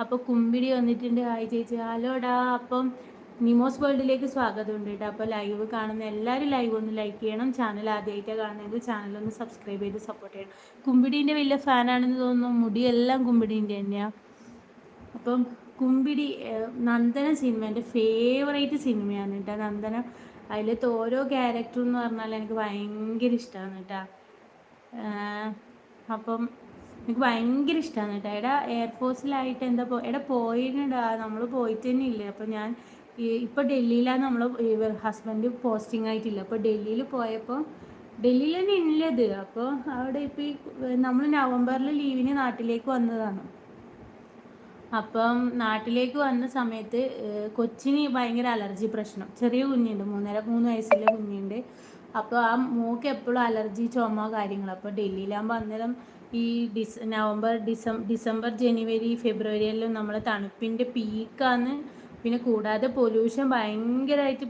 അപ്പോൾ കുമ്പിടി വന്നിട്ടുണ്ട്. ഹായ് ചേച്ചി. ഹലോടാ. അപ്പം നിമോസ് വേൾഡിലേക്ക് സ്വാഗതമുണ്ട് കേട്ടോ. അപ്പോൾ ലൈവ് കാണുന്ന എല്ലാവരും ലൈവ് ഒന്ന് ലൈക്ക് ചെയ്യണം. ചാനൽ ആദ്യമായിട്ടാണ് കാണുന്നതെങ്കിൽ ചാനലൊന്ന് സബ്സ്ക്രൈബ് ചെയ്ത് സപ്പോർട്ട് ചെയ്യണം. കുമ്പിടീൻ്റെ വലിയ ഫാനാണെന്ന് തോന്നുന്നു. മുടിയെല്ലാം കുമ്പിടീൻ്റെ തന്നെയാണ്. അപ്പം കുമ്പിടി നന്ദന സിനിമ എൻ്റെ ഫേവറേറ്റ് സിനിമയാണ് കേട്ടോ. നന്ദന അതിലത്തെ ഓരോ ക്യാരക്ടർ എന്ന് പറഞ്ഞാൽ എനിക്ക് ഭയങ്കര ഇഷ്ടമാണ് കേട്ടോ. അപ്പം എനിക്ക് ഭയങ്കര ഇഷ്ടമാണ് കേട്ടോ. എയർഫോഴ്സിലായിട്ട് എന്താ പോയിട്ടാ നമ്മൾ പോയിട്ട് തന്നെ ഇല്ല. അപ്പം ഞാൻ ഇപ്പോൾ ഡൽഹിയിലാണ് നമ്മൾ ഹസ്ബൻഡ് പോസ്റ്റിംഗ് ആയിട്ടില്ല. അപ്പോൾ ഡൽഹിയിൽ പോയപ്പോൾ ഡൽഹിയിൽ തന്നെ ഉള്ളത്. അപ്പോൾ അവിടെ ഇപ്പോൾ നമ്മൾ നവംബറിൽ ലീവിന് നാട്ടിലേക്ക് വന്നതാണ്. അപ്പം നാട്ടിലേക്ക് വന്ന സമയത്ത് കൊച്ചിന് ഭയങ്കര അലർജി പ്രശ്നം. ചെറിയ കുഞ്ഞുണ്ട്, 3 വയസ്സുള്ള കുഞ്ഞുണ്ട്. അപ്പോൾ ആ മൂക്ക് എപ്പോഴും അലർജി, ചുമ കാര്യങ്ങൾ. അപ്പോൾ ഡൽഹിയിലാകുമ്പോൾ അന്നേരം ഈ ഡിസംബർ ജനുവരി ഫെബ്രുവരിയെല്ലാം നമ്മളെ തണുപ്പിൻ്റെ പീക്കാണ്. പിന്നെ കൂടാതെ പൊല്യൂഷൻ ഭയങ്കരമായിട്ട്